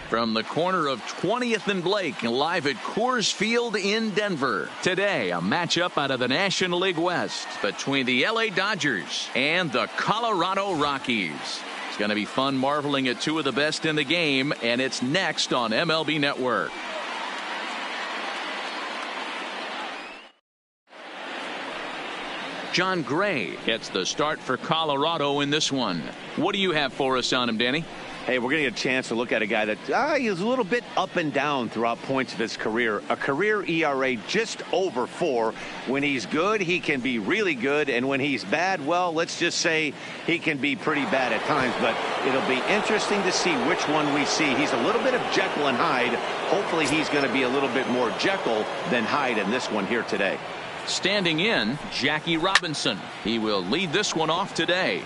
From the corner of 20th and Blake, live at Coors Field in Denver. Today, a matchup out of the National League West between the LA Dodgers and the Colorado Rockies. It's going to be fun marveling at two of the best in the game, and it's next on MLB Network. John Gray gets the start for Colorado in this one. What do you have for us on him, Danny? Hey, we're going to get a chance to look at a guy that he's a little bit up and down throughout points of his career. A career ERA just over 4. When he's good, he can be really good. And when he's bad, well, let's just say he can be pretty bad at times. But it'll be interesting to see which one we see. He's a little bit of Jekyll and Hyde. Hopefully he's going to be a little bit more Jekyll than Hyde in this one here today. Standing in, Jackie Robinson. He will lead this one off today.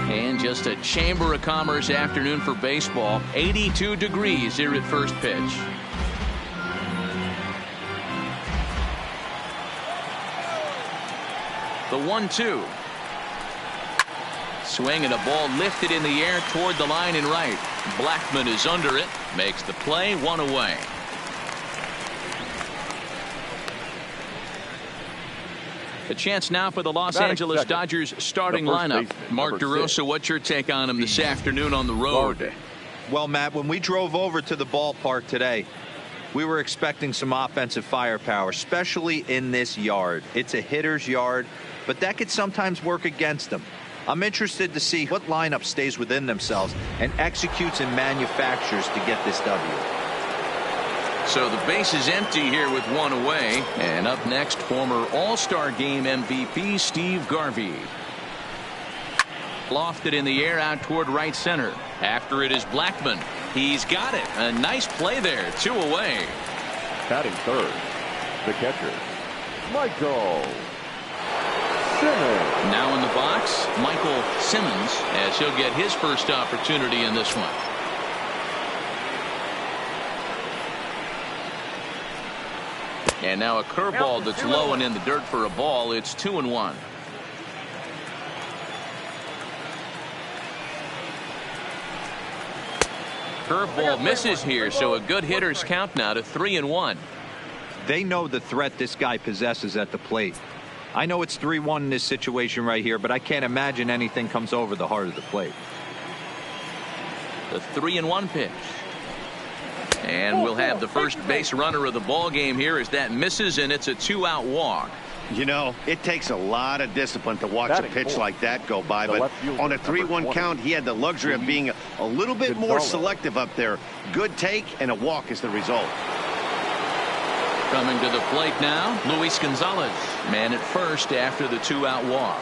And just a Chamber of Commerce afternoon for baseball. 82 degrees here at first pitch. The 1-2. Swing and a ball lifted in the air toward the line and right. Blackmon is under it. Makes the play, 1 away. A chance now for the Los Angeles Dodgers starting lineup. Mark DeRosa, what's your take on him this afternoon on the road? Well, Matt, when we drove over to the ballpark today, we were expecting some offensive firepower, especially in this yard. It's a hitter's yard, but that could sometimes work against them. I'm interested to see what lineup stays within themselves and executes and manufactures to get this W. So the base is empty here with 1 away. And up next, former All-Star Game MVP Steve Garvey. Lofted in the air out toward right center. After it is Blackmon. He's got it. A nice play there. 2 away. Batting third, the catcher, Michael Simmons. Now in the box, Michael Simmons, as he'll get his first opportunity in this one. And now a curveball that's low and in the dirt for a ball. It's 2-1. Curveball misses here, so a good hitter's count now to 3-1. They know the threat this guy possesses at the plate. I know it's 3-1 in this situation right here, but I can't imagine anything comes over the heart of the plate. The 3-1 pitch. And we'll have the first base runner of the ball game here as that misses, and it's a 2-out walk. You know, it takes a lot of discipline to watch a pitch like that go by, but on a 3-1 count, he had the luxury of being a little bit more selective up there. Good take, and a walk is the result. Coming to the plate now, Luis Gonzalez, man at first after the 2-out walk.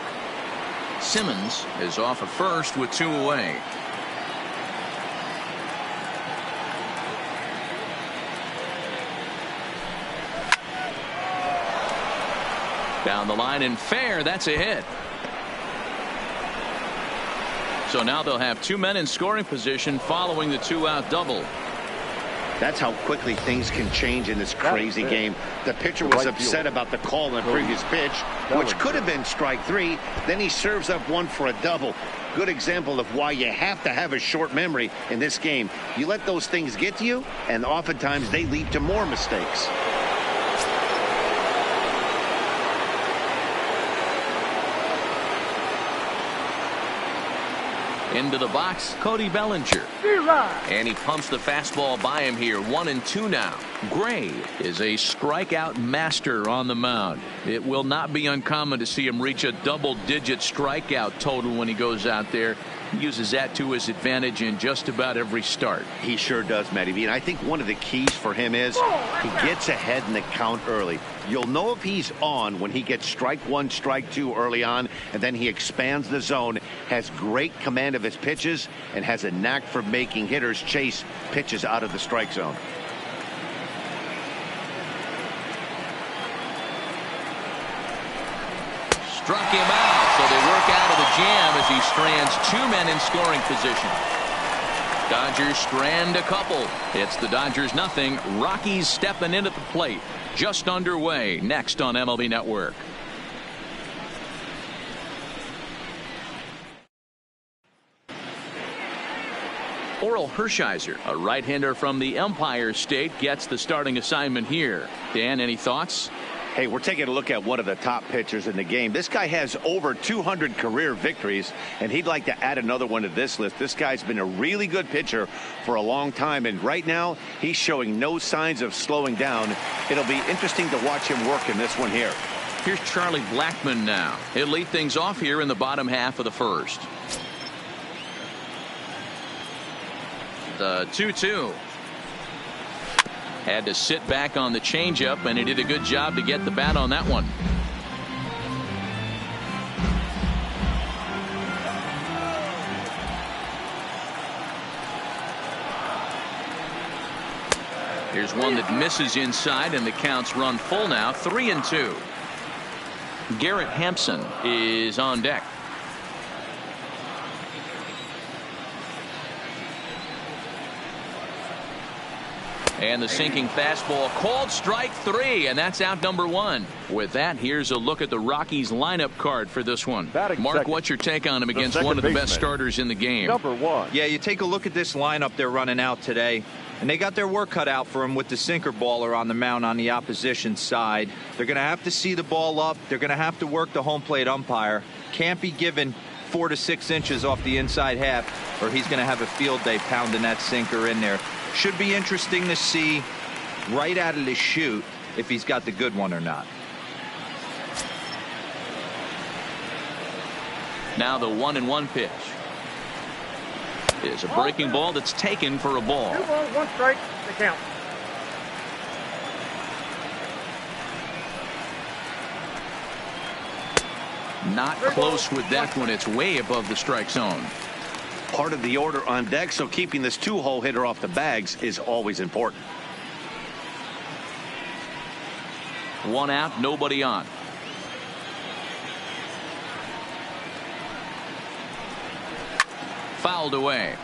Simmons is off at first with 2 away. Down the line and fair. That's a hit. So now they'll have 2 men in scoring position following the 2-out double. That's how quickly things can change in this crazy game. The pitcher was upset about the call in the previous pitch, which could have been strike 3. Then he serves up 1 for a double. Good example of why you have to have a short memory in this game. You let those things get to you, and oftentimes they lead to more mistakes. Into the box, Cody Bellinger. And he pumps the fastball by him here. 1-2 now. Gray is a strikeout master on the mound. It will not be uncommon to see him reach a double-digit strikeout total when he goes out there. He uses that to his advantage in just about every start. He sure does, Matty V. And I think one of the keys for him is he gets ahead in the count early. You'll know if he's on when he gets strike 1, strike 2 early on, and then he expands the zone, has great command of his pitches, and has a knack for making hitters chase pitches out of the strike zone. Struck him out, so they work out of the jam as he strands 2 men in scoring position. Dodgers strand a couple. It's the Dodgers nothing. Rockies stepping in at the plate. Just underway next on MLB Network. Oral Hershiser, a right-hander from the Empire State, gets the starting assignment here. Dan, any thoughts? Hey, we're taking a look at one of the top pitchers in the game. This guy has over 200 career victories, and he'd like to add another one to this list. This guy's been a really good pitcher for a long time, and right now he's showing no signs of slowing down. It'll be interesting to watch him work in this one here. Here's Charlie Blackmon now. He'll lead things off here in the bottom half of the first. The 2-2. Had to sit back on the changeup, and he did a good job to get the bat on that one. Here's one that misses inside, and the count's run full now, 3-2. Garrett Hampson is on deck. And the sinking fastball called strike 3, and that's out number 1. With that, here's a look at the Rockies lineup card for this one. Mark, what's your take on him against one of the best starters in the game? Number 1. Yeah, you take a look at this lineup they're running out today, and they got their work cut out for them with the sinker baller on the mound on the opposition side. They're going to have to see the ball up. They're going to have to work the home plate umpire. Can't be given 4 to 6 inches off the inside half, or he's going to have a field day pounding that sinker in there. Should be interesting to see right out of the chute if he's got the good one or not. Now the 1-1 pitch is a breaking ball that's taken for a ball. 2 balls, 1 strike, the count. Not close with that one. It's way above the strike zone. Part of the order on deck, so keeping this 2-hole hitter off the bags is always important. 1 out, nobody on. Fouled away.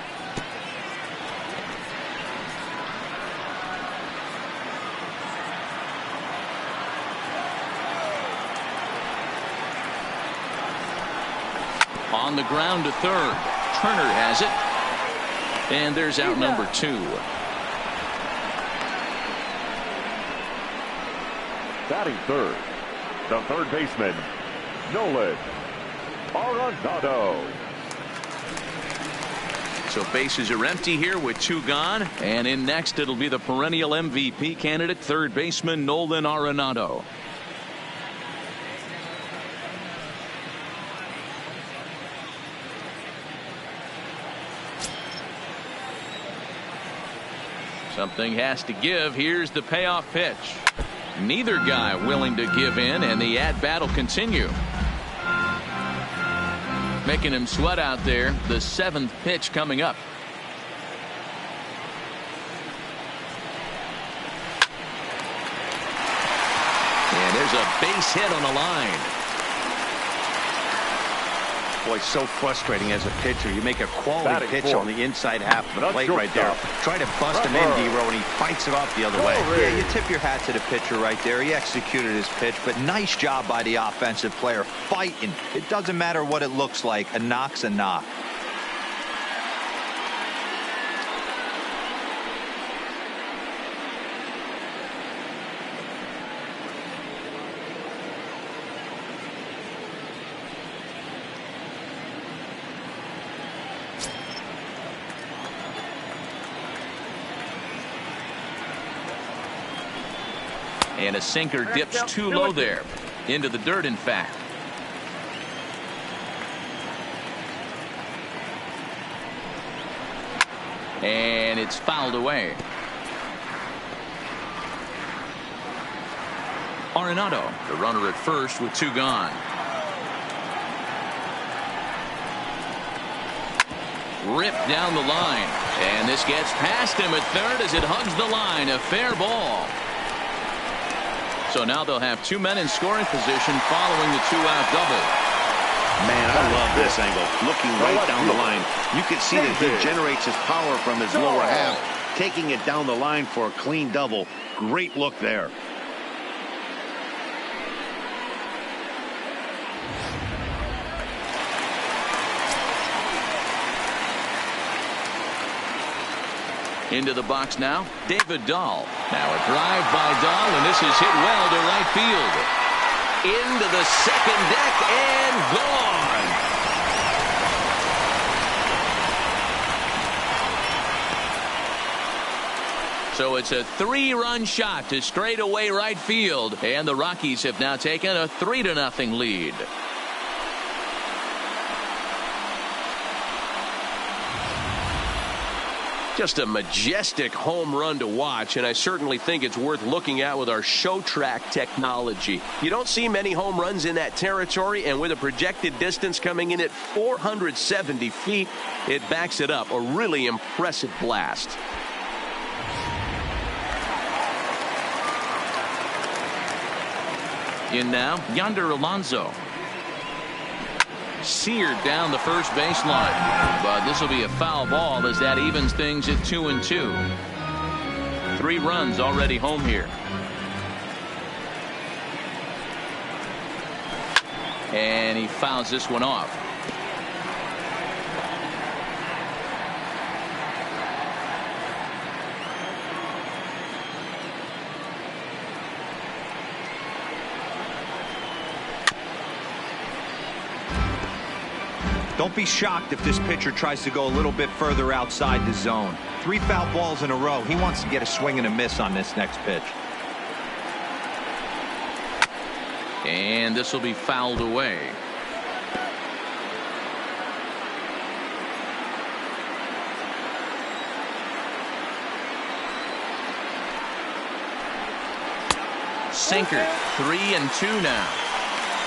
On the ground to third. Turner has it, and there's out number 2. Batting third, the third baseman, Nolan Arenado. So bases are empty here with 2 gone, and in next it'll be the perennial MVP candidate, third baseman Nolan Arenado. Something has to give. Here's the payoff pitch. Neither guy willing to give in, and the at-bat will continue. Making him sweat out there. The 7th pitch coming up. And there's a base hit on the line. Boy, so frustrating as a pitcher. You make a quality Batting pitch fourth. on the inside half of the Not plate right there. shortstop. Try to bust him in, D-Row, and he fights it off the other way. Yeah, you tip your hat to the pitcher right there. He executed his pitch, but nice job by the offensive player fighting. It doesn't matter what it looks like. A knock's a knock. And a sinker dips too low there. Into the dirt, in fact. And it's fouled away. Arenado, the runner at first with 2 gone. Ripped down the line. And this gets past him at third as it hugs the line. A fair ball. So now they'll have 2 men in scoring position following the 2-out double. Man, I love this angle. Looking right down the line. You can see that he generates his power from his lower half, taking it down the line for a clean double. Great look there. Into the box now, David Dahl. Now a drive by Dahl, and this is hit well to right field. Into the second deck and gone. So it's a 3-run shot to straightaway right field, and the Rockies have now taken a 3-0 lead. Just a majestic home run to watch, and I certainly think it's worth looking at with our show track technology. You don't see many home runs in that territory, and with a projected distance coming in at 470 feet, it backs it up. A really impressive blast. In now, Yonder Alonso. Seared down the first baseline, but this will be a foul ball as that evens things at 2-2. 3 runs already home here. And he fouls this one off. Don't be shocked if this pitcher tries to go a little bit further outside the zone. 3 foul balls in a row. He wants to get a swing and a miss on this next pitch. And this will be fouled away. Sinker, 3-2 now.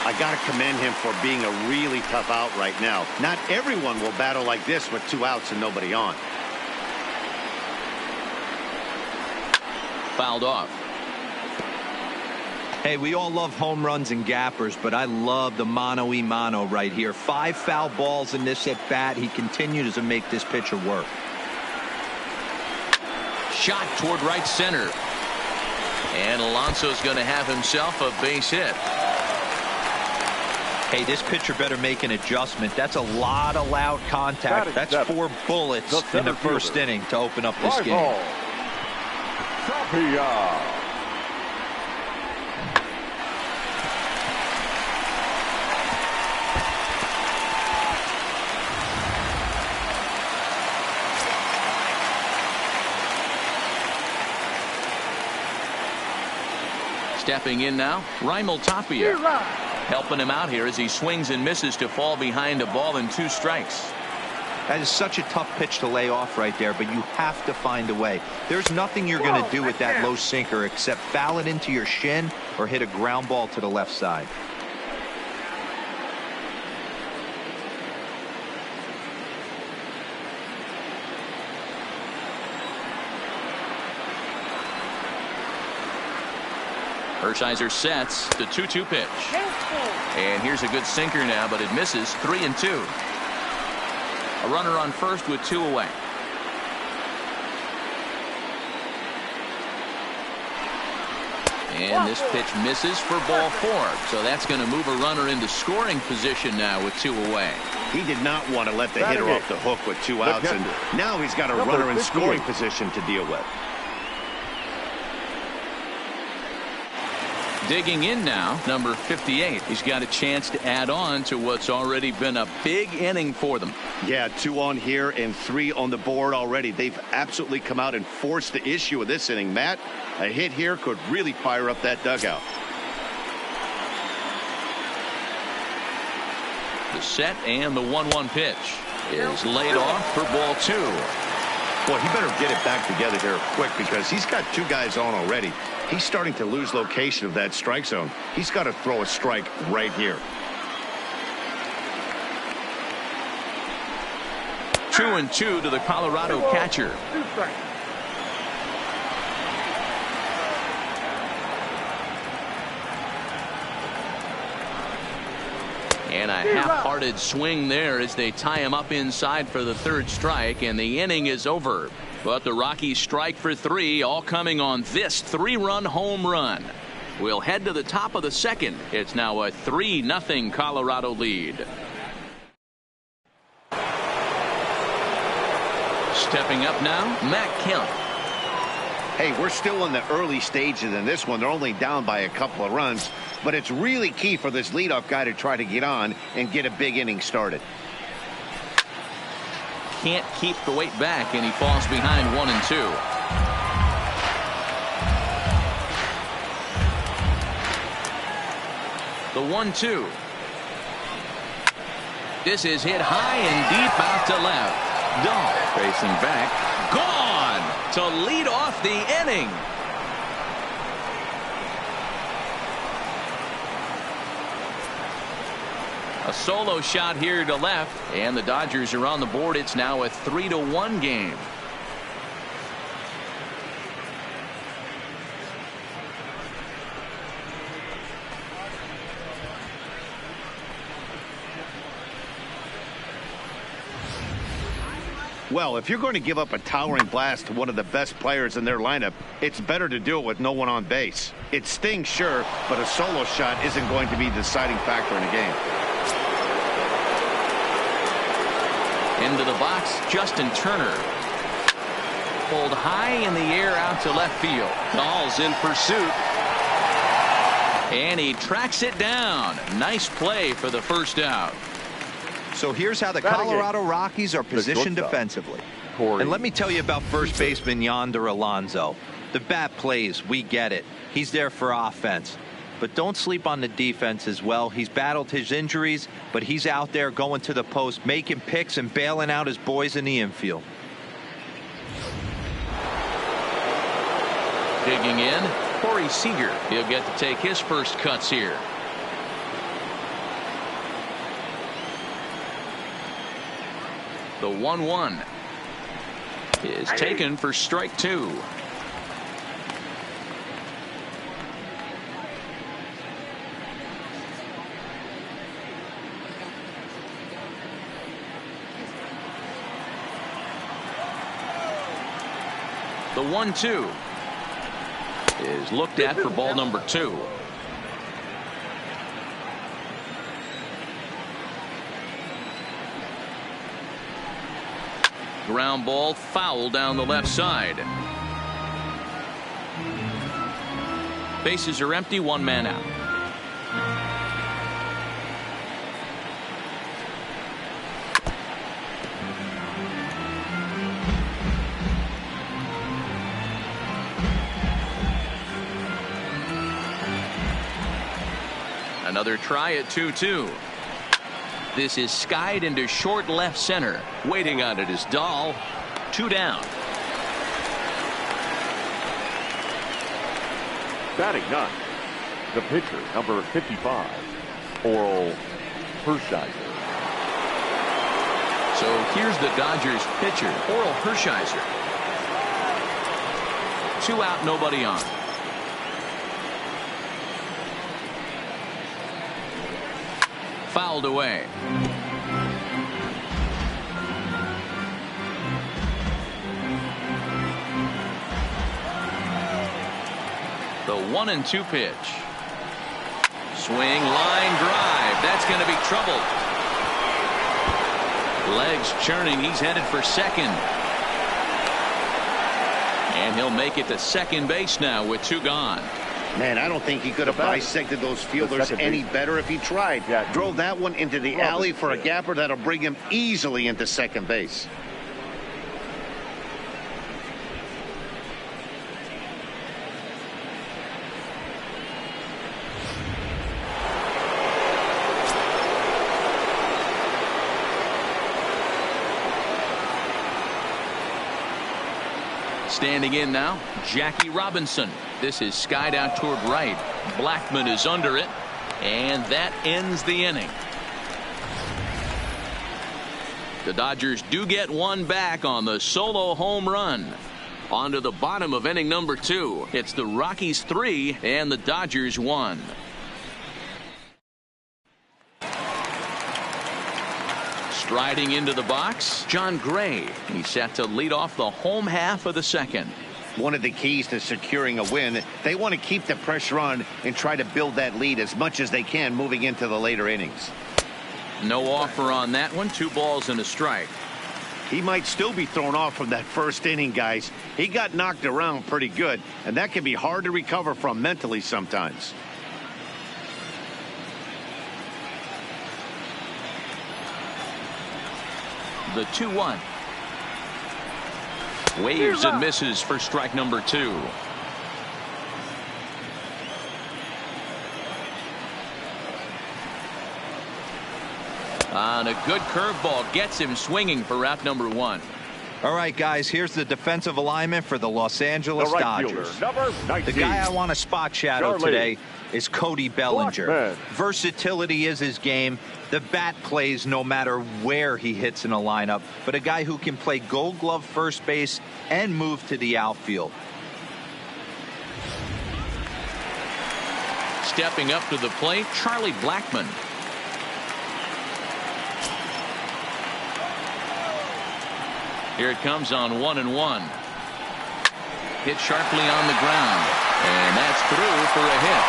I got to commend him for being a really tough out right now. Not everyone will battle like this with 2 outs and nobody on. Fouled off. Hey, we all love home runs and gappers, but I love the mano-y-mano right here. 5 foul balls in this at bat. He continues to make this pitcher work. Shot toward right center. And Alonso's going to have himself a base hit. Hey, this pitcher better make an adjustment. That's a lot of loud contact. That's 4 bullets in the first inning to open up this game. Stepping in now, Raimel Tapia. Helping him out here as he swings and misses to fall behind a ball and 2 strikes. That is such a tough pitch to lay off right there, but you have to find a way. There's nothing you're going to do with that low sinker except foul it into your shin or hit a ground ball to the left side. Hershiser sets the 2-2 pitch. And here's a good sinker now, but it misses. 3-2. A runner on first with 2 away. And this pitch misses for ball 4. So that's going to move a runner into scoring position now with 2 away. He did not want to let the hitter off the hook with 2 outs, and now he's got a runner in scoring position to deal with. Digging in now, number 58. He's got a chance to add on to what's already been a big inning for them. Yeah, 2 on here and 3 on the board already. They've absolutely come out and forced the issue of this inning. Matt, a hit here could really fire up that dugout. The set and the 1-1 pitch is laid off for ball 2. Well, he better get it back together here quick because he's got 2 guys on already. He's starting to lose location of that strike zone. He's got to throw a strike right here. 2-2 to the Colorado catcher. 2 strikes. And a half-hearted swing there as they tie him up inside for the 3rd strike, and the inning is over. But the Rockies strike for 3, all coming on this 3-run home run. We'll head to the top of the 2nd. It's now a 3-0 Colorado lead. Stepping up now, Matt Kemp. Hey, we're still in the early stages in this one. They're only down by a couple of runs, but it's really key for this leadoff guy to try to get on and get a big inning started. Can't keep the weight back, and he falls behind 1-2. The 1-2. This is hit high and deep out to left. Dahl facing back. Gone to lead off the inning. A solo shot here to left, and the Dodgers are on the board. It's now a 3-1 game. Well, if you're going to give up a towering blast to one of the best players in their lineup, it's better to do it with no one on base. It stings, sure, but a solo shot isn't going to be the deciding factor in a game. Into the box, Justin Turner. Pulled high in the air out to left field. Dahl's in pursuit. And he tracks it down. Nice play for the first out. So here's how the Colorado Rockies are positioned defensively. And let me tell you about first baseman Yonder Alonso. The bat plays, we get it. He's there for offense. But don't sleep on the defense as well. He's battled his injuries, but he's out there going to the post, making picks and bailing out his boys in the infield. Digging in, Corey Seager. He'll get to take his first cuts here. The 1-1 is taken for strike 2. The 1-2 is looked at for ball number 2. Ground ball foul down the left side. Bases are empty, one man out. Another try at 2-2. This is skied into short left center. Waiting on it is Dahl. 2 down. Batting ninth, the pitcher, number 55, Oral Hershiser. So here's the Dodgers pitcher, Oral Hershiser. 2 out, nobody on. Fouled away. The 1-2 pitch. Swing, line drive. That's going to be trouble. Legs churning. He's headed for second. And he'll make it to second base now with 2 gone. Man, I don't think he could have bisected those fielders any better if he tried. Drove that one into the alley for a gapper that'll bring him easily into second base. Standing in now, Jackie Robinson. This is skied out toward right. Blackman is under it, and that ends the inning. The Dodgers do get one back on the solo home run. On to the bottom of inning number 2. It's the Rockies 3 and the Dodgers 1. Striding into the box, John Gray. He's set to lead off the home half of the second. One of the keys to securing a win, they want to keep the pressure on and try to build that lead as much as they can moving into the later innings. No offer on that one. 2 balls and a strike. He might still be thrown off from that first inning, guys. He got knocked around pretty good, and that can be hard to recover from mentally sometimes. The 2-1. Waves and misses for strike number 2. And a good curveball gets him swinging for out number 1. All right, guys, here's the defensive alignment for the Los Angeles Dodgers. The guy I want to spot shadow today is Cody Bellinger. Versatility is his game. The bat plays no matter where he hits in a lineup, but a guy who can play Gold Glove first base and move to the outfield. Stepping up to the plate, Charlie Blackmon. Here it comes on 1-1. Hit sharply on the ground, and that's through for a hit.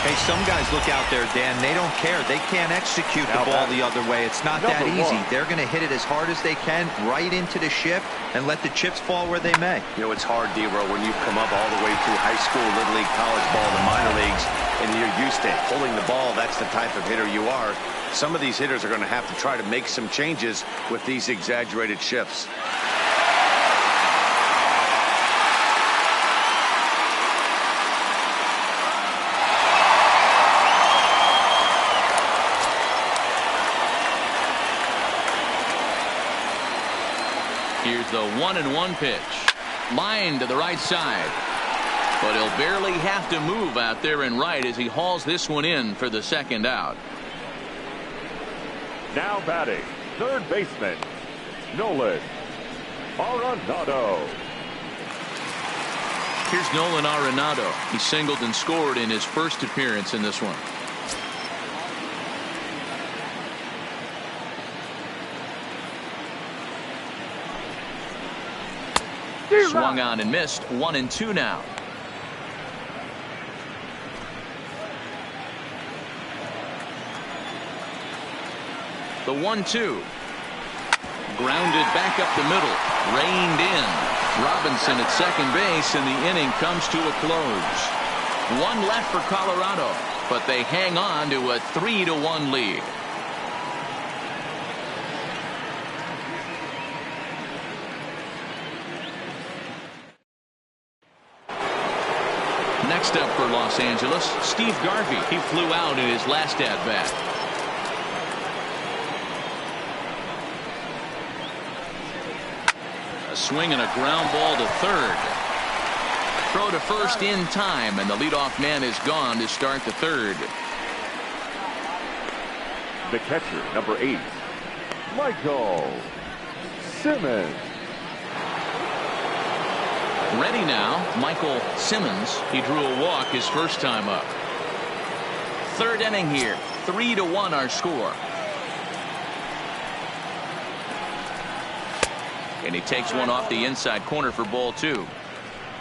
Hey, some guys look out there, Dan, they don't care. They can't execute the ball the other way. It's not that easy. They're going to hit it as hard as they can right into the shift and let the chips fall where they may. You know, it's hard, D-Row, when you come up all the way through high school, little league, college ball, the minor leagues, and you're used to pulling the ball. That's the type of hitter you are. Some of these hitters are going to have to try to make some changes with these exaggerated shifts. Here's the 1-1 pitch. Line to the right side. But he'll barely have to move out there in right as he hauls this one in for the second out. Now batting, third baseman, Nolan Arenado. Here's Nolan Arenado. He singled and scored in his first appearance in this one. Swung on and missed. 1-2 now. The 1-2. Grounded back up the middle. Reined in. Robinson at second base, and the inning comes to a close. One left for Colorado, but they hang on to a 3-1 lead. Next up for Los Angeles, Steve Garvey. He flew out in his last at-bat. A swing and a ground ball to third. Throw to first in time, and the leadoff man is gone to start the third. The catcher, number 8, Michael Simmons. Ready now, Michael Simmons. He drew a walk his first time up. Third inning here. 3-1 our score. And he takes one off the inside corner for ball 2.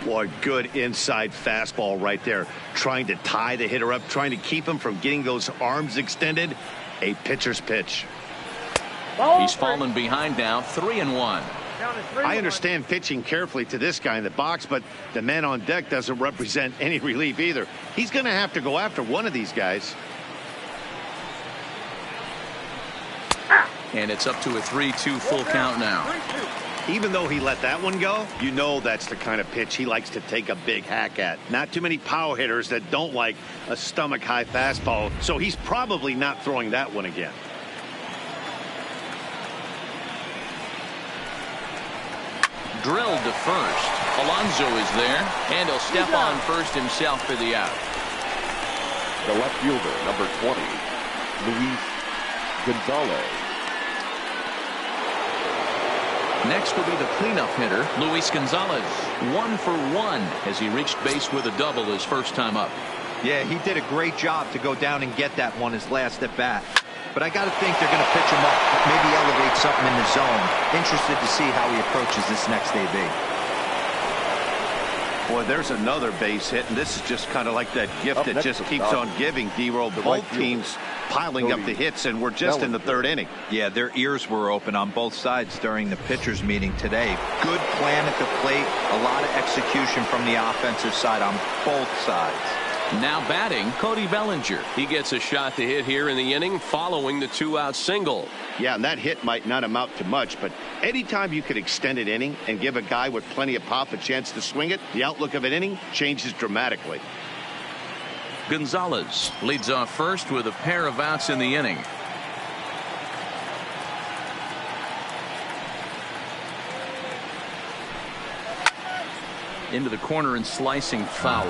Boy, good inside fastball right there. Trying to tie the hitter up, trying to keep him from getting those arms extended. A pitcher's pitch. He's fallen behind now. 3-1. I understand pitching carefully to this guy in the box, but the man on deck doesn't represent any relief either. He's going to have to go after one of these guys. And it's up to a 3-2 full count now. Even though he let that one go, you know that's the kind of pitch he likes to take a big hack at. Not too many power hitters that don't like a stomach-high fastball, so he's probably not throwing that one again. Drilled to first. Alonso is there, and he'll step on first himself for the out. The left fielder, number 20, Luis Gonzalez. Next will be the cleanup hitter, Luis Gonzalez. 1 for 1 as he reached base with a double his first time up. Yeah, he did a great job to go down and get that one his last at bat. But I got to think they're going to pitch him up, maybe elevate something in the zone. Interested to see how he approaches this next AB. Boy, there's another base hit, and this is just kind of like that gift that just keeps on giving, D-Roll. Both teams piling up the hits, and we're just in the third inning. Yeah, their ears were open on both sides during the pitchers meeting today. Good plan at the plate, a lot of execution from the offensive side on both sides. Now batting, Cody Bellinger. He gets a shot to hit here in the inning following the 2-out single. Yeah, and that hit might not amount to much, but anytime you could extend an inning and give a guy with plenty of pop a chance to swing it, the outlook of an inning changes dramatically. Gonzalez leads off first with a pair of outs in the inning. Into the corner and slicing foul.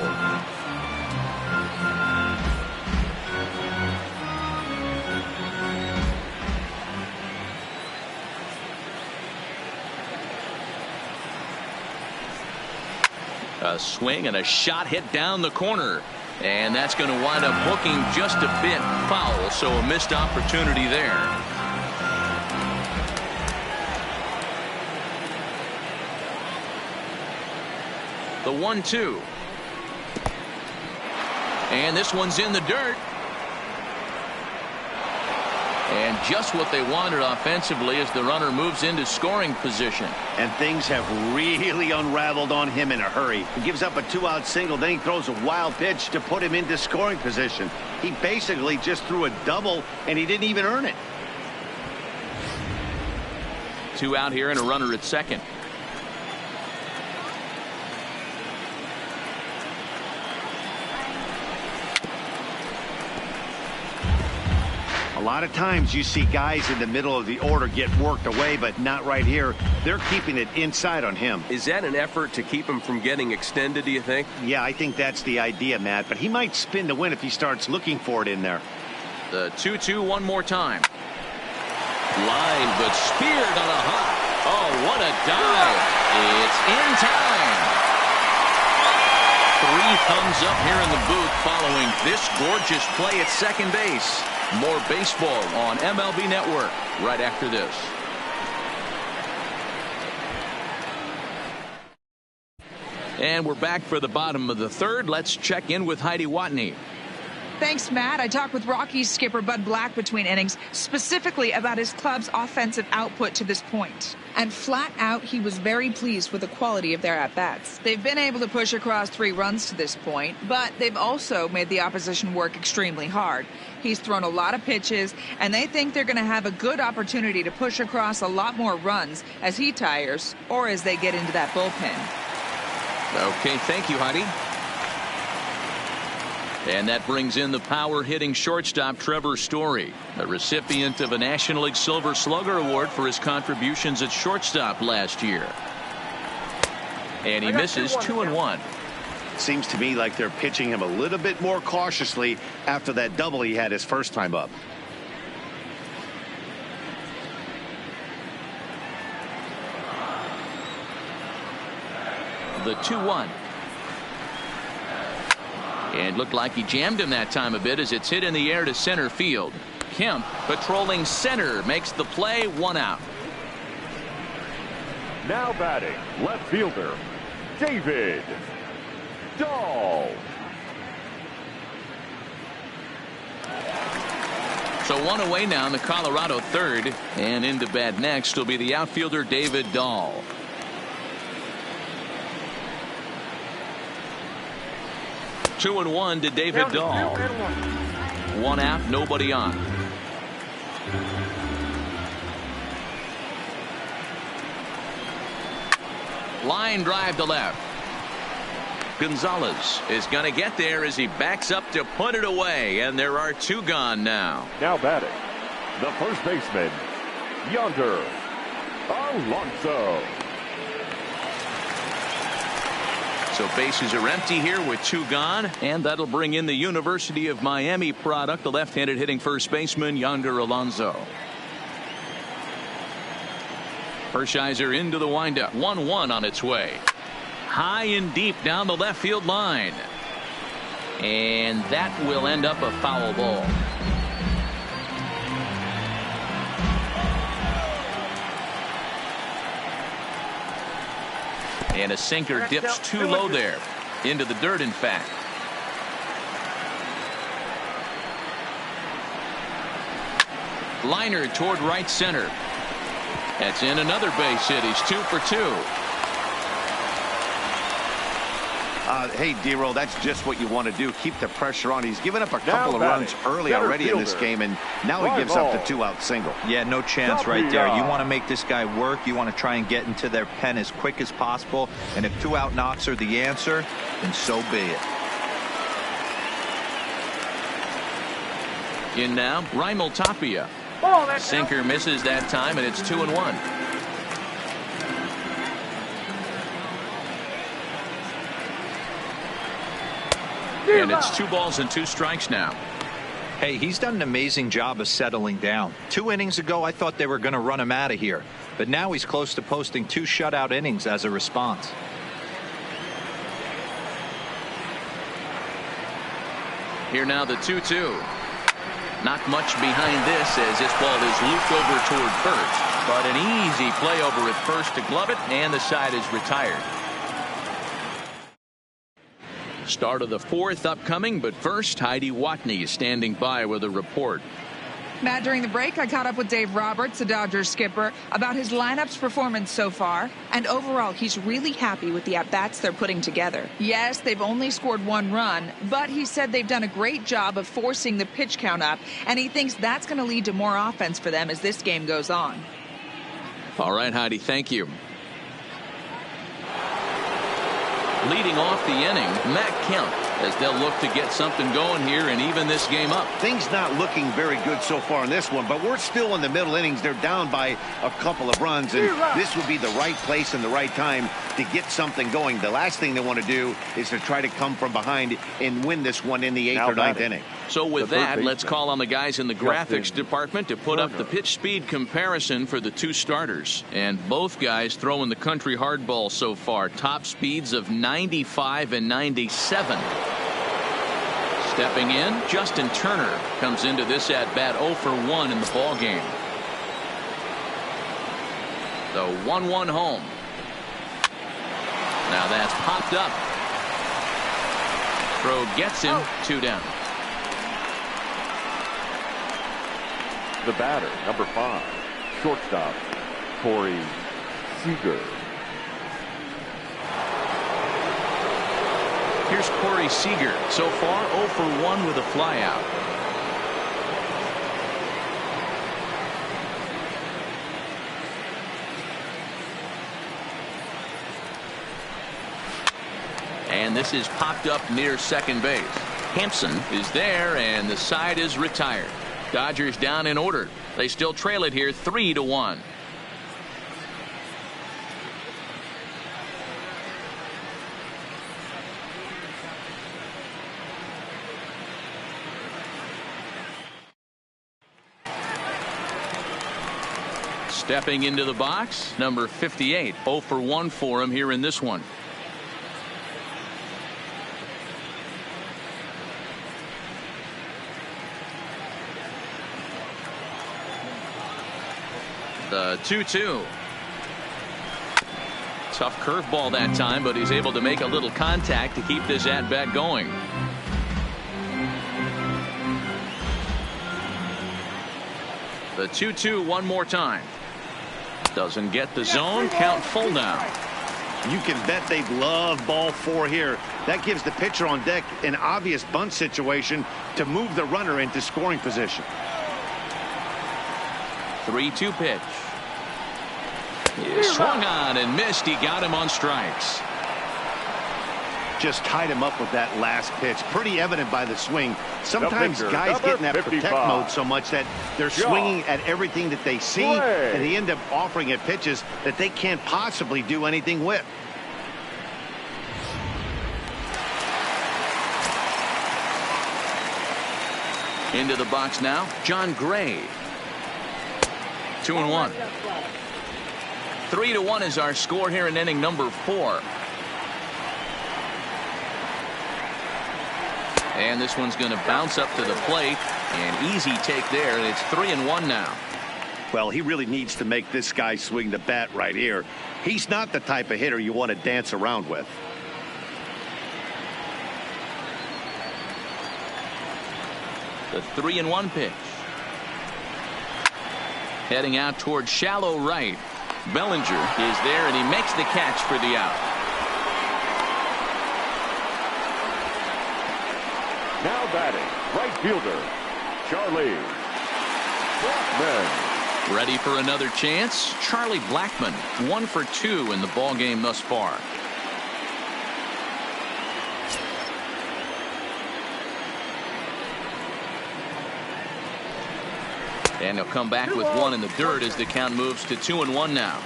A swing and a shot hit down the corner. And that's going to wind up hooking just a bit foul, so a missed opportunity there. The 1-2. And this one's in the dirt. And just what they wanted offensively as the runner moves into scoring position. And things have really unraveled on him in a hurry. He gives up a 2-out single, then he throws a wild pitch to put him into scoring position. He basically just threw a double, and he didn't even earn it. 2 out here and a runner at second. A lot of times you see guys in the middle of the order get worked away, but not right here. They're keeping it inside on him. Is that an effort to keep him from getting extended, do you think? Yeah, I think that's the idea, Matt, but he might spin to win if he starts looking for it in there. The 2-2 one more time. Line, but speared on a hop. Oh, what a dive. It's in time. 3 thumbs up here in the booth following this gorgeous play at second base. More baseball on MLB Network right after this. And we're back for the bottom of the third. Let's check in with Heidi Watney. Thanks, Matt. I talked with Rockies skipper Bud Black between innings, specifically about his club's offensive output to this point. And flat out, he was very pleased with the quality of their at-bats. They've been able to push across 3 runs to this point, but they've also made the opposition work extremely hard. He's thrown a lot of pitches, and they think they're going to have a good opportunity to push across a lot more runs as he tires or as they get into that bullpen. Okay, thank you, Heidi. And that brings in the power-hitting shortstop Trevor Story, a recipient of a National League Silver Slugger Award for his contributions at shortstop last year. And he misses 2-1. Seems to me like they're pitching him a little bit more cautiously after that double he had his first time up. The 2-1. And looked like he jammed him that time a bit as it's hit in the air to center field. Kemp patrolling center makes the play, 1 out. Now batting, left fielder, David Dahl. So 1 away now in the Colorado third, and into bat next will be the outfielder David Dahl. Two and 1 to David Dahl. 1 out, nobody on. Line drive to left. Gonzalez is going to get there as he backs up to put it away, and there are 2 gone now. Now batting, the first baseman, Yonder Alonso. So bases are empty here with 2 gone, and that'll bring in the University of Miami product, the left-handed hitting first baseman Yonder Alonso. Hershiser into the windup. 1-1 on its way. High and deep down the left field line. And that will end up a foul ball. And a sinker dips too low there. Into the dirt, in fact. Liner toward right center. That's in another base hit. He's 2 for 2. Hey, D-Roll, that's just what you want to do. Keep the pressure on. He's given up a couple of runs early already in this game, and now he gives up the 2-out single. Yeah, no chance right there. You want to make this guy work. You want to try and get into their pen as quick as possible. And if 2-out knocks are the answer, then so be it. In now, Raimel Tapia. Sinker misses that time, and it's 2-1. And it's 2 balls and 2 strikes now. Hey, he's done an amazing job of settling down. 2 innings ago, I thought they were going to run him out of here. But now he's close to posting 2 shutout innings as a response. Here now the 2-2. Not much behind this as this ball is looped over toward first. But an easy play over at first to glove it, and the side is retired. Start of the 4th upcoming, but first, Heidi Watney is standing by with a report. Matt, during the break, I caught up with Dave Roberts, the Dodgers skipper, about his lineup's performance so far. And overall, he's really happy with the at-bats they're putting together. Yes, they've only scored 1 run, but he said they've done a great job of forcing the pitch count up, and he thinks that's going to lead to more offense for them as this game goes on. All right, Heidi, thank you. Leading off the inning, Matt Kemp, as they'll look to get something going here and even this game up. Things not looking very good so far in this one, but we're still in the middle innings. They're down by a couple of runs, and this would be the right place and the right time to get something going. The last thing they want to do is to try to come from behind and win this one in the 8th or 9th inning. So with that, let's call on the guys in the graphics department to put up the pitch speed comparison for the 2 starters. And both guys throwing the country hardball so far. Top speeds of 95 and 97. Stepping in, Justin Turner comes into this at-bat 0 for 1 in the ball game. The 1-1 home. Now that's popped up. Throw gets him, 2 down. The batter, number 5, shortstop, Corey Seager. Here's Corey Seager. So far, 0 for 1 with a flyout. And this is popped up near second base. Hampson is there, and the side is retired. Dodgers down in order. They still trail it here 3-1. Stepping into the box, number 58. 0 for 1 for him here in this one. The 2-2. Tough curveball that time, but he's able to make a little contact to keep this at-bat going. The 2-2 one more time. Doesn't get the zone. Count full now. You can bet they love ball 4 here. That gives the pitcher on deck an obvious bunt situation to move the runner into scoring position. 3-2 pitch. He swung on and missed. He got him on strikes. Just tied him up with that last pitch. Pretty evident by the swing. Sometimes guys get in that protect mode so much that they're swinging at everything that they see, and they end up offering at pitches that they can't possibly do anything with. Into the box now, John Gray. 2-1. 3-1 is our score here in inning number 4. And this one's going to bounce up to the plate. An easy take there, and it's 3-1 now. Well, he really needs to make this guy swing the bat right here. He's not the type of hitter you want to dance around with. The 3-1 pitch. Heading out towards shallow right. Bellinger is there, and he makes the catch for the out. Now batting, right fielder, Charlie Blackmon. Ready for another chance? Charlie Blackmon, 1 for 2 in the ball game thus far. And he'll come back with 1 in the dirt as the count moves to 2-1 now.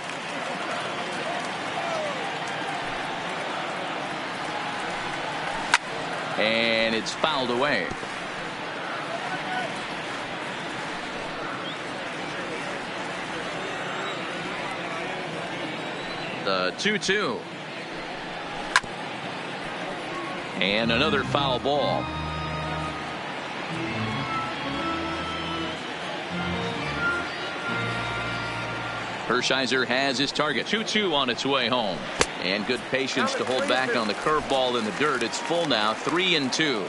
And it's fouled away. The 2-2. And another foul ball. Hershiser has his target. 2-2 on its way home. And good patience to hold back on the curveball in the dirt. It's full now, 3-2.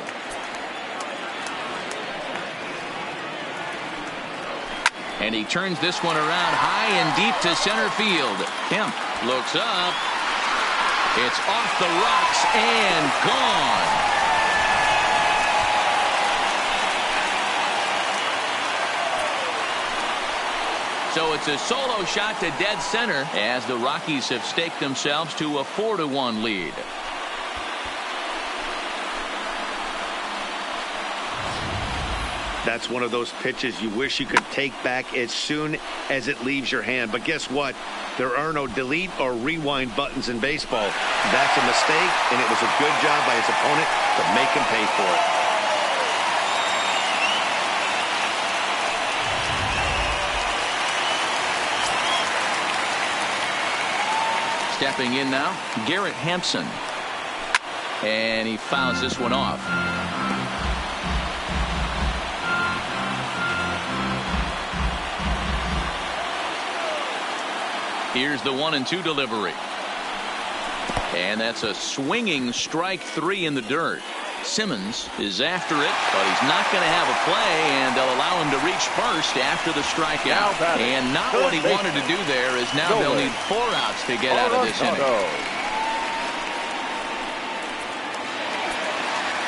And he turns this one around high and deep to center field. Kemp looks up. It's off the rocks and gone. So it's a solo shot to dead center as the Rockies have staked themselves to a 4-1 lead. That's one of those pitches you wish you could take back as soon as it leaves your hand. But guess what? There are no delete or rewind buttons in baseball. That's a mistake, and it was a good job by his opponent to make him pay for it. Stepping in now, Garrett Hampson. And he fouls this one off. Here's the 1-2 delivery. And that's a swinging strike 3 in the dirt. Simmons is after it, but he's not going to have a play, and they'll allow him to reach first after the strikeout. And not what he wanted to do there, is now they'll need 4 outs to get out of this inning.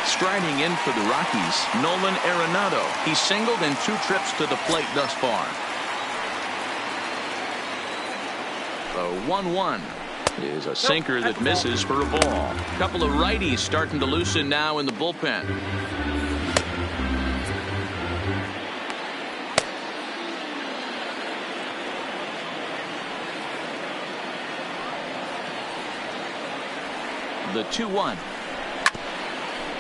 Striding in for the Rockies, Nolan Arenado. He singled in 2 trips to the plate thus far. The 1-1 is a sinker that misses for a ball. A couple of righties starting to loosen now in the bullpen. The 2-1.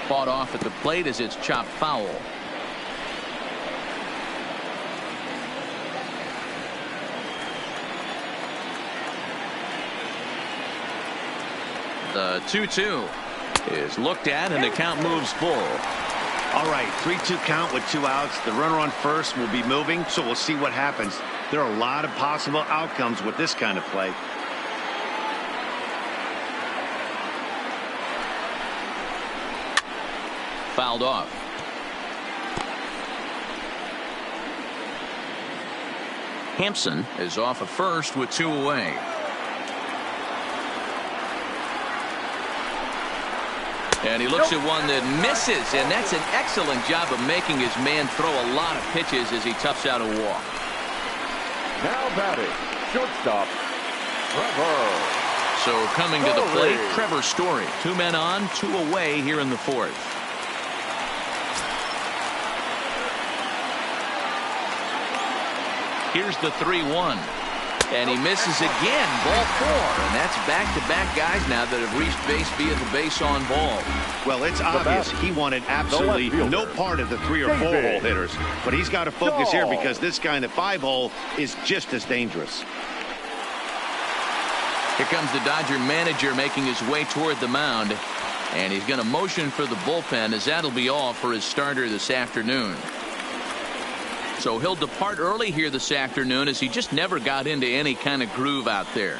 Fought off at the plate as it's chopped foul. The 2-2 is looked at, and the count moves full. All right, 3-2 count with 2 outs. The runner on first will be moving, so we'll see what happens. There are a lot of possible outcomes with this kind of play. Fouled off. Hampson is off at first with 2 away. And he looks at one that misses, and that's an excellent job of making his man throw a lot of pitches as he toughs out a walk. Now batting, shortstop, Trevor. So coming to the plate, Trevor Story. 2 men on, 2 away here in the 4th. Here's the 3-1. And he misses again, ball 4. And that's back-to-back guys now that have reached base via the base on ball. Well, it's obvious he wanted absolutely no part of the 3 or 4 hole hitters. But he's got to focus here because this guy in the 5 hole is just as dangerous. Here comes the Dodger manager making his way toward the mound. And he's going to motion for the bullpen, as that'll be all for his starter this afternoon. So he'll depart early here this afternoon, as he just never got into any kind of groove out there.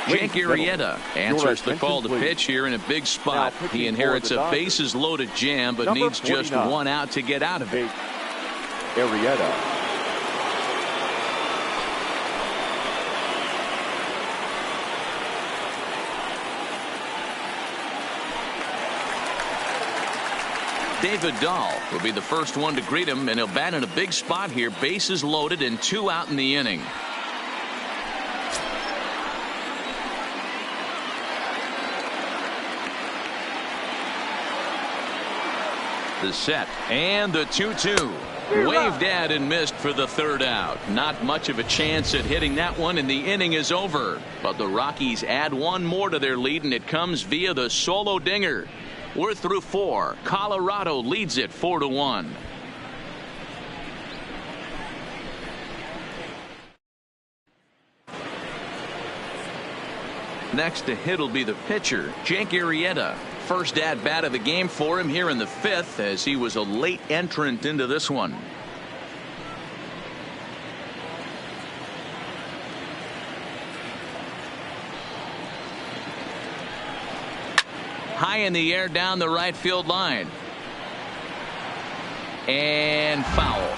Jake Arrieta answers the call to pitch here in a big spot. He inherits a bases loaded jam, but needs just one out to get out of it. Arrieta. David Dahl will be the first one to greet him, and he'll bat in a big spot here. Bases loaded and 2 out in the inning. The set and the 2-2. Waved at and missed for the 3rd out. Not much of a chance at hitting that one, and the inning is over. But the Rockies add one more to their lead, and it comes via the solo dinger. We're through 4. Colorado leads it 4-1. Next to hit will be the pitcher, Jake Arrieta. First at bat of the game for him here in the 5th, as he was a late entrant into this one. High in the air down the right field line. And foul.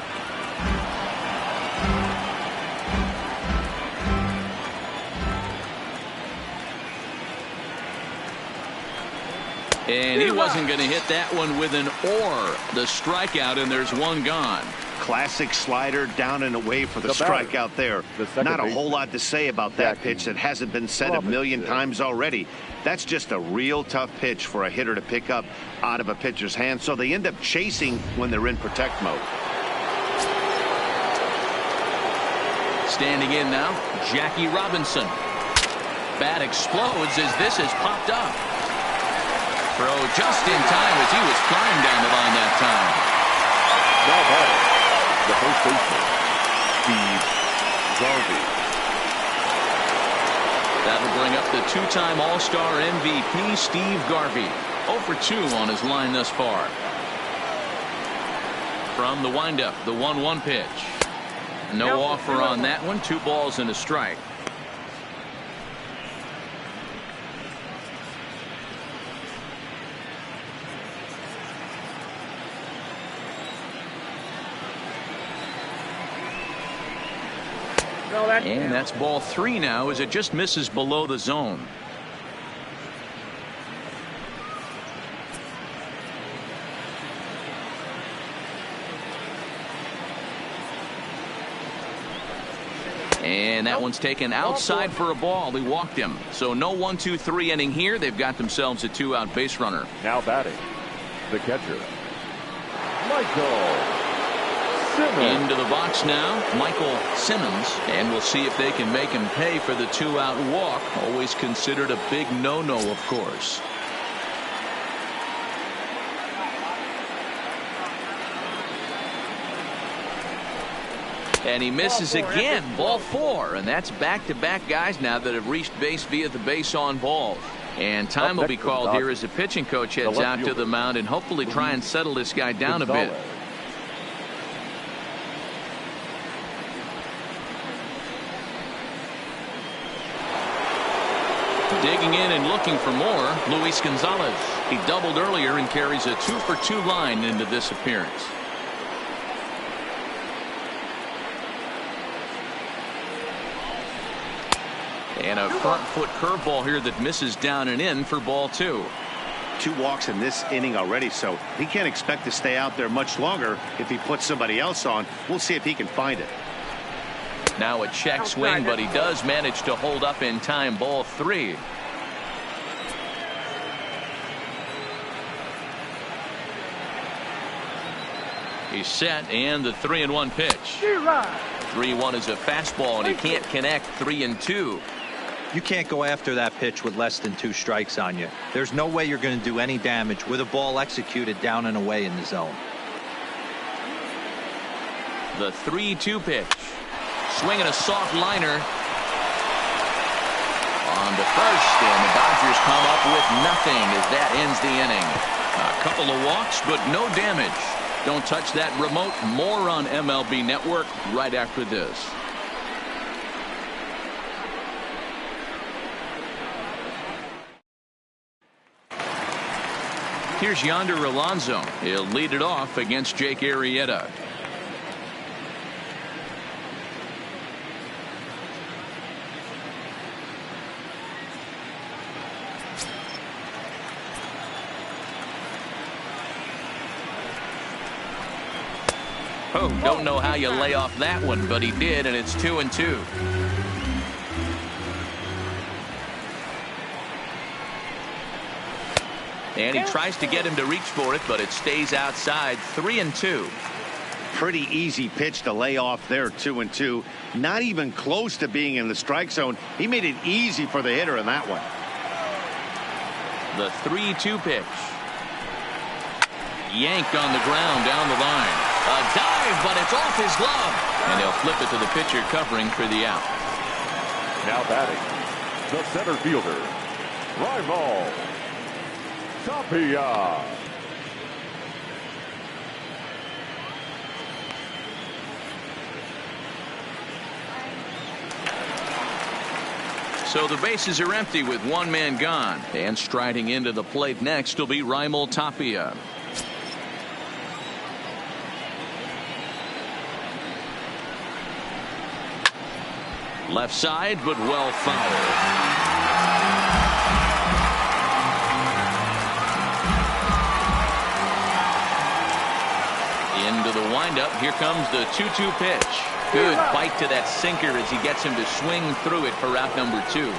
And he wasn't going to hit that one with an or. The strikeout, and there's one gone. Classic slider down and away for the strikeout there. Not a whole lot to say about that pitch that hasn't been said a million times already. That's just a real tough pitch for a hitter to pick up out of a pitcher's hand, so they end up chasing when they're in protect mode. Standing in now, Jackie Robinson. Bat explodes as this has popped up. Throw just in time as he was flying down the line that time. Now batting, the first baseman, Steve Garvey. That'll bring up the 2-time All-Star MVP, Steve Garvey. 0 for 2 on his line thus far. From the windup, the 1-1 pitch. No offer on that one. 2 balls and a strike. And that's ball 3 now, as it just misses below the zone. And that one's taken outside for a ball. He walked him. So no 1-2-3 inning here. They've got themselves a 2-out base runner. Now batting, the catcher, Michael Simmons. Into the box now, Michael Simmons, and we'll see if they can make him pay for the 2-out walk. Always considered a big no-no, of course. And he misses again. Ball 4, and that's back-to-back guys now that have reached base via the base on balls. And time will be called here as the pitching coach heads out to the mound and hopefully try and settle this guy down a bit. Digging in and looking for more, Luis Gonzalez. He doubled earlier and carries a 2 for 2 line into this appearance. And a front foot curveball here that misses down and in for ball 2. 2 walks in this inning already, so he can't expect to stay out there much longer if he puts somebody else on. We'll see if he can find it. Now a check swing, but he does manage to hold up in time. Ball 3. He's set, and the 3-1 pitch. 3-1 is a fastball, and he can't connect. 3-2. You can't go after that pitch with less than 2 strikes on you. There's no way you're going to do any damage with a ball executed down and away in the zone. The 3-2 pitch. Swinging a soft liner on to first, and the Dodgers come up with nothing as that ends the inning. A couple of walks, but no damage. Don't touch that remote. More on MLB Network right after this. Here's Yonder Alonso. He'll lead it off against Jake Arrieta. Oh, don't know how you lay off that one, but he did, and it's 2-2. And he tries to get him to reach for it, but it stays outside. 3-2. Pretty easy pitch to lay off there. 2-2. Not even close to being in the strike zone. He made it easy for the hitter in that one. The 3-2 pitch. Yanked on the ground down the line. A dive, but it's off his glove. And they'll flip it to the pitcher covering for the out. Now batting, the center fielder, Rival Tapia. So the bases are empty with one man gone. And striding into the plate next will be Raimel Tapia. Left side, but well fouled. Into the windup. Here comes the 2-2 pitch. Good bite to that sinker as he gets him to swing through it for out number 2.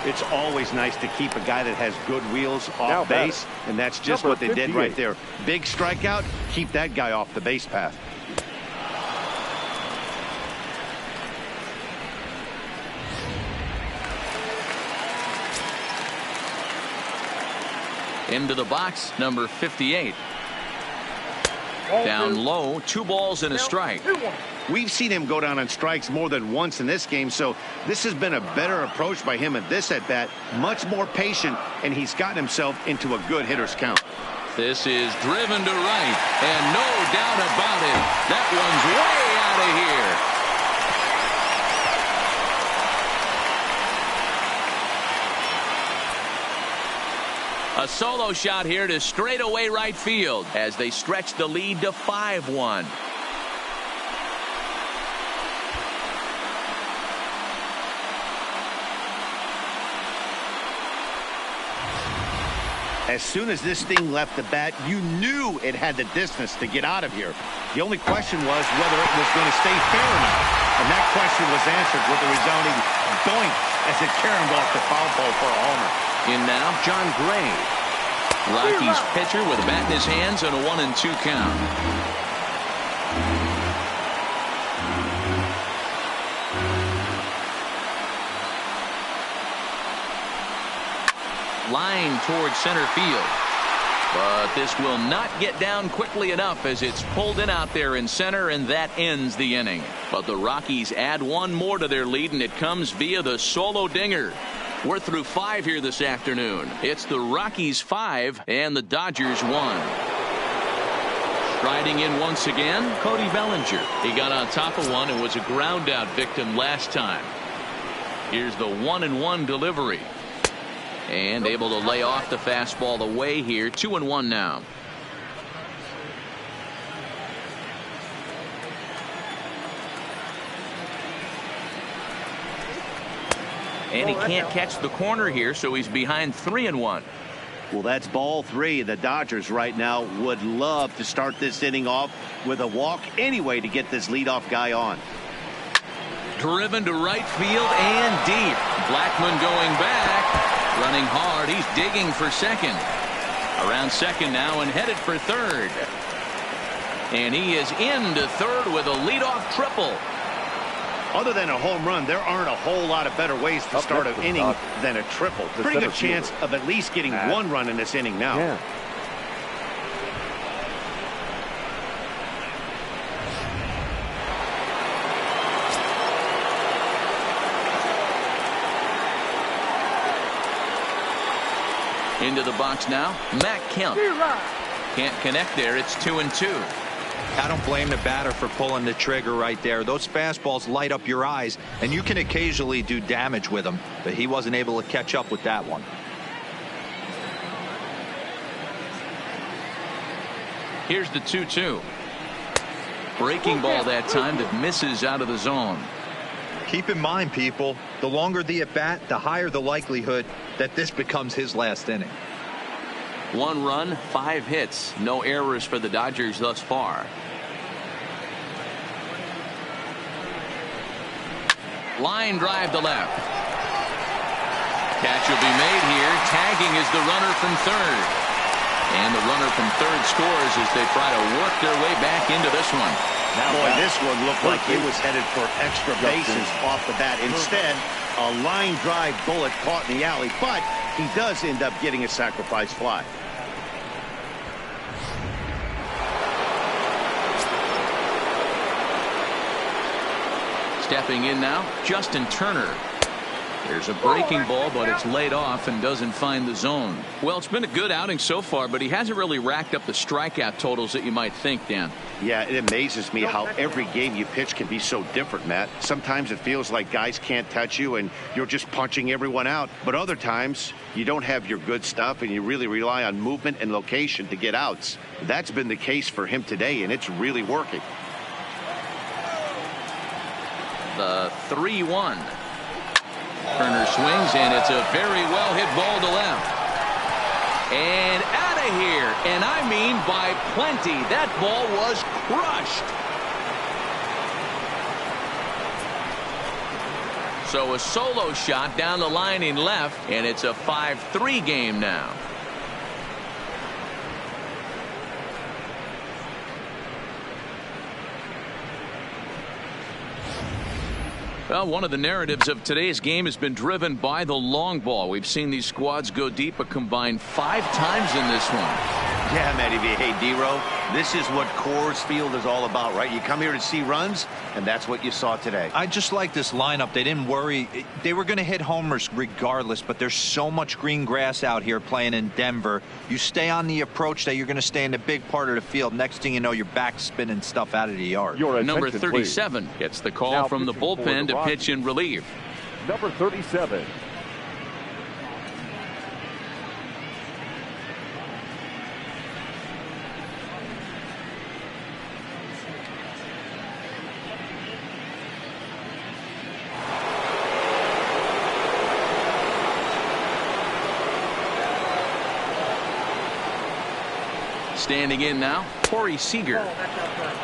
It's always nice to keep a guy that has good wheels off base, and that's just what they did right there. Big strikeout. Keep that guy off the base path. Into the box, number 58. Down low, 2 balls and a strike. We've seen him go down on strikes more than once in this game, so this has been a better approach by him at this at-bat. Much more patient, and he's gotten himself into a good hitter's count. This is driven to right, and no doubt about it. That one's way out of here. A solo shot here to straightaway right field as they stretch the lead to 5-1. As soon as this thing left the bat, you knew it had the distance to get out of here. The only question was whether it was going to stay fair or not. And that question was answered with a resounding doink as it caromed off the foul pole for a homer. In now, John Gray. Rockies pitcher with a bat in his hands and a 1-2 count. Line towards center field. But this will not get down quickly enough as it's pulled in out there in center, and that ends the inning. But the Rockies add one more to their lead, and it comes via the solo dinger. We're through 5 here this afternoon. It's the Rockies 5 and the Dodgers 1. Striding in once again, Cody Bellinger. He got on top of one and was a ground out victim last time. Here's the 1-1 delivery. And able to lay off the fastball away here. 2-1 now. And he can't catch the corner here, so he's behind 3-1. Well, that's ball 3. The Dodgers right now would love to start this inning off with a walk anyway to get this leadoff guy on. Driven to right field and deep. Blackmon going back. Running hard. He's digging for second. Around second now and headed for third. And he is into third with a leadoff triple. Other than a home run, there aren't a whole lot of better ways to start an inning than a triple. Pretty good chance of at least getting one run in this inning now. Yeah. Into the box now, Matt Kemp. Can't connect there. It's 2-2. I don't blame the batter for pulling the trigger right there. Those fastballs light up your eyes, and you can occasionally do damage with them, but he wasn't able to catch up with that one. Here's the 2-2. Breaking ball that time that misses out of the zone. Keep in mind, people, the longer the at bat, the higher the likelihood that this becomes his last inning. 1 run, 5 hits, no errors for the Dodgers thus far. Line drive to left. Catch will be made here. Tagging is the runner from third. And the runner from third scores as they try to work their way back into this one. Now, boy, this one looked like it was headed for extra bases off the bat. Instead, a line drive bullet caught in the alley, but he does end up getting a sacrifice fly. Stepping in now, Justin Turner. There's a breaking ball, but it's laid off and doesn't find the zone. Well, it's been a good outing so far, but he hasn't really racked up the strikeout totals that you might think, Dan. Yeah, it amazes me how every game you pitch can be so different, Matt. Sometimes it feels like guys can't touch you and you're just punching everyone out. But other times you don't have your good stuff and you really rely on movement and location to get outs. That's been the case for him today, and it's really working. The 3-1. Turner swings, and it's a very well hit ball to left. And out of here, and I mean by plenty. That ball was crushed. So a solo shot down the line in left, and it's a 5-3 game now. Well, one of the narratives of today's game has been driven by the long ball. We've seen these squads go deep a combined 5 times in this one. Yeah, Matty V. Hey, D-Row, this is what Coors Field is all about, right? You come here to see runs, and that's what you saw today. I just like this lineup. They didn't worry. They were going to hit homers regardless, but there's so much green grass out here playing in Denver. You stay on the approach that you're going to stay in a big part of the field. Next thing you know, you're back spinning stuff out of the yard. Number 37 please. Gets the call now from the bullpen to pitch in relief. Number 37. Standing in now, Corey Seager.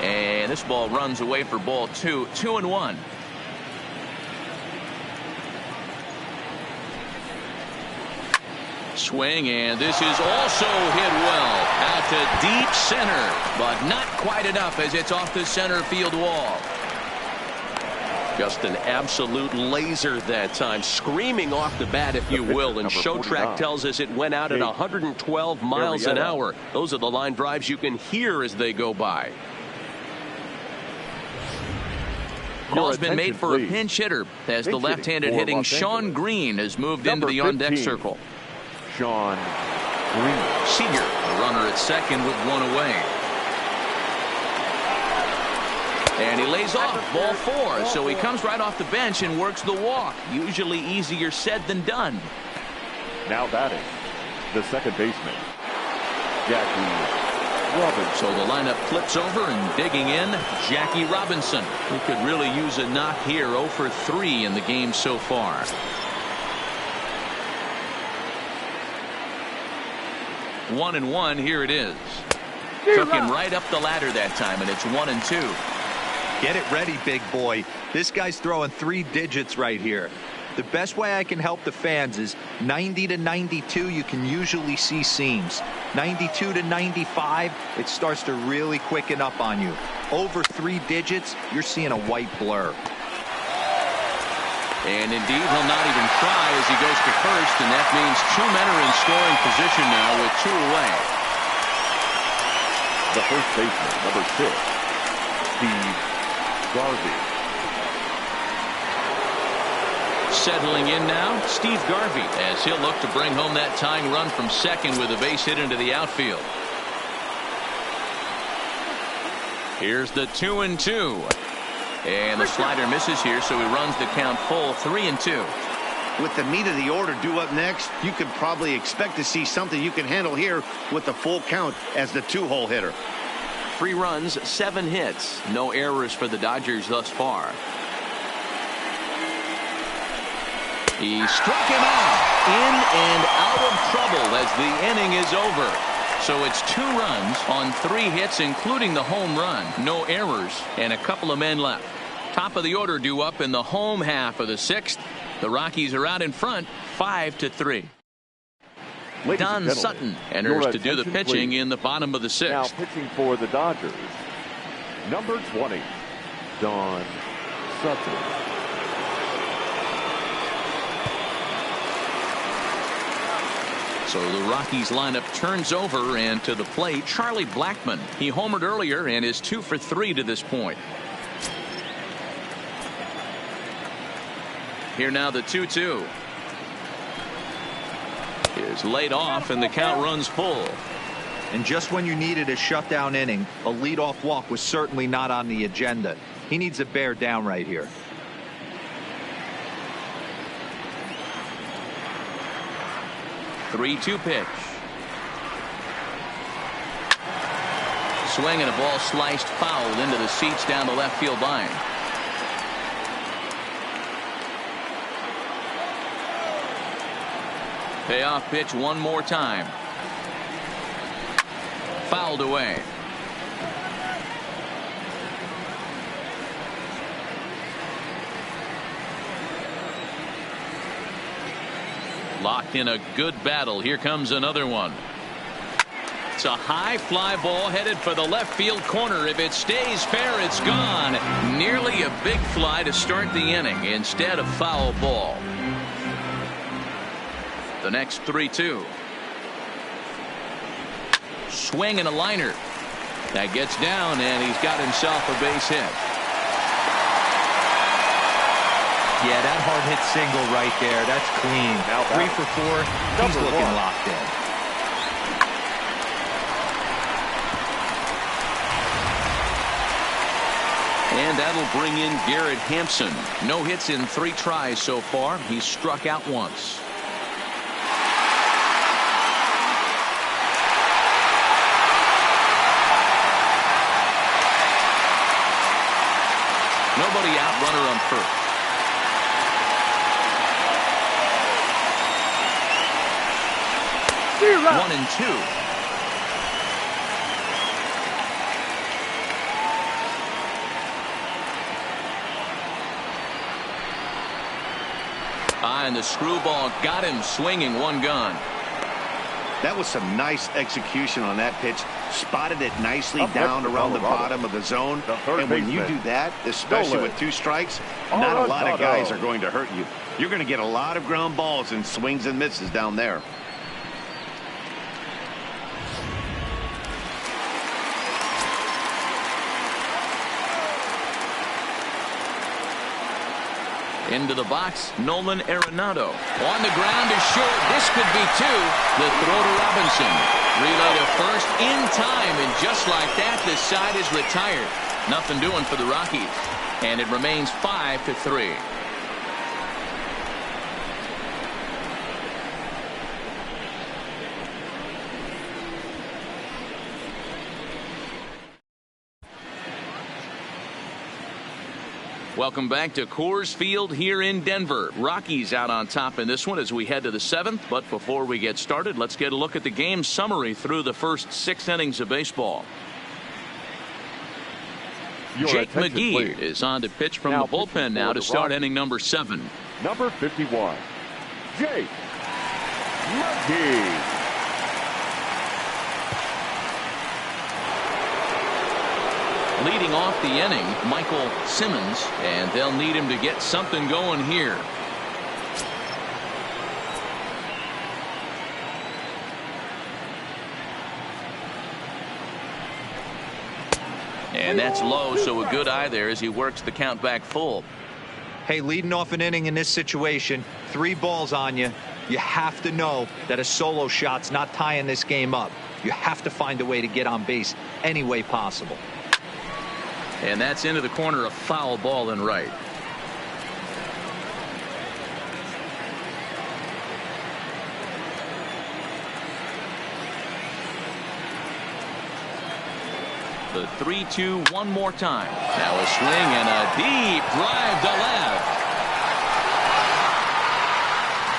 And this ball runs away for ball 2. 2-1. Swing, and this is also hit well out to deep center, but not quite enough as it's off the center field wall. Just an absolute laser that time, screaming off the bat, if you will, and Show Track tells us it went out at 112 miles an hour. Those are the line drives you can hear as they go by. Call's been made for a pinch hitter as the left-handed hitting Sean Green has moved into the on-deck circle. Sean Green. Seager, the runner at second with 1 away. And he lays off, ball 4, so he comes right off the bench and works the walk. Usually easier said than done. Now batting, the second baseman, Jackie Robinson. So the lineup flips over and digging in, Jackie Robinson, who could really use a knock here. 0 for 3 in the game so far. One and one, here it is. Took him right up the ladder that time, and it's 1-2. Get it ready, big boy. This guy's throwing 3 digits right here. The best way I can help the fans is 90 to 92, you can usually see seams. 92 to 95, it starts to really quicken up on you. Over 3 digits, you're seeing a white blur. And indeed, he'll not even try as he goes to first, and that means 2 men are in scoring position now with 2 away. The first baseman, number 6, Steve Garvey. Settling in now, Steve Garvey, as he'll look to bring home that tying run from second with a base hit into the outfield. Here's the 2-2. And the slider misses here, so he runs the count full. 3-2. With the meat of the order due up next, you could probably expect to see something you can handle here with the full count as the 2-hole hitter. 3 runs, 7 hits. No errors for the Dodgers thus far. He struck him out. In and out of trouble as the inning is over. So it's 2 runs on 3 hits, including the home run. No errors and a couple of men left. Top of the order due up in the home half of the 6th. The Rockies are out in front 5-3. Don Sutton enters to do the pitching in the bottom of the 6th. Now pitching for the Dodgers, number 20, Don Sutton. So the Rockies lineup turns over, and to the plate, Charlie Blackmon. He homered earlier and is 2 for 3 to this point. Here now the 2-2 is laid off, and the count runs full. And just when you needed a shutdown inning, a leadoff walk was certainly not on the agenda. He needs to bear down right here. Three-two pitch. Swing and a ball sliced foul into the seats down the left field line. Payoff pitch one more time. Fouled away. Locked in a good battle. Here comes another one. It's a high fly ball headed for the left field corner. If it stays fair, it's gone. Nearly a big fly to start the inning instead of foul ball. The next 3-2. Swing and a liner. That gets down, and he's got himself a base hit. Yeah, that hard hit single right there. That's clean. Now 3 for 4. He's looking locked in. And that'll bring in Garrett Hampson. No hits in 3 tries so far. He's struck out once. Nobody out, runner on first. One and 2. And the screwball got him swinging, one gone. That was some nice execution on that pitch. Spotted it nicely down around the bottom of the zone. And when you do that, especially with 2 strikes, not a lot of guys are going to hurt you. You're going to get a lot of ground balls and swings and misses down there. Into the box, Nolan Arenado. On the ground is short. This could be 2. The throw to Robinson. Relay to first in time, and just like that, this side is retired. Nothing doing for the Rockies. And it remains 5-3. Welcome back to Coors Field here in Denver. Rockies out on top in this one as we head to the 7th. But before we get started, let's get a look at the game summary through the first 6 innings of baseball. Jake McGee is on to pitch from the bullpen now to start inning number 7. Number 51, Jake McGee. Leading off the inning, Michael Simmons, and they'll need him to get something going here. And that's low, so a good eye there as he works the count back full. Hey, leading off an inning in this situation, 3 balls on you. You have to know that a solo shot's not tying this game up. You have to find a way to get on base any way possible. And that's into the corner, a foul ball and right. The 3-2 one more time. Now a swing and a deep drive to left.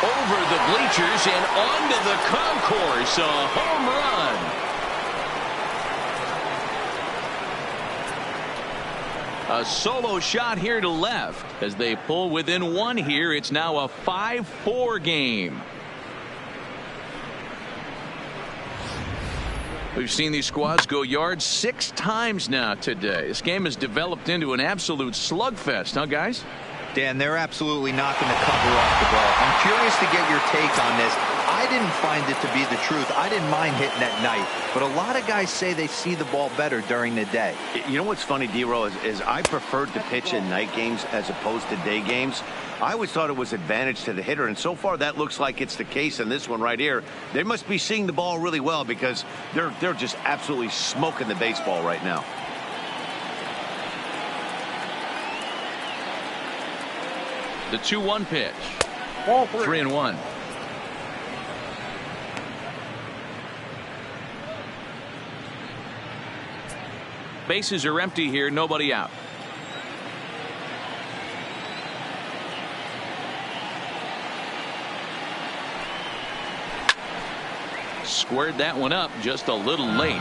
Over the bleachers and onto the concourse. A home run. A solo shot here to left as they pull within one here. It's now a 5-4 game. We've seen these squads go yards 6 times now today. This game has developed into an absolute slugfest, huh, guys? Dan, they're absolutely not going to cover off the ball. I'm curious to get your take on this. I didn't find it to be the truth. I didn't mind hitting at night, but a lot of guys say they see the ball better during the day. You know what's funny, D-Row, is I preferred to pitch in night games as opposed to day games. I always thought it was advantage to the hitter, and so far that looks like it's the case in this one right here. They must be seeing the ball really well because they're just absolutely smoking the baseball right now. The 2-1 pitch. Ball 3-1. Bases are empty here, nobody out. Squared that one up just a little late.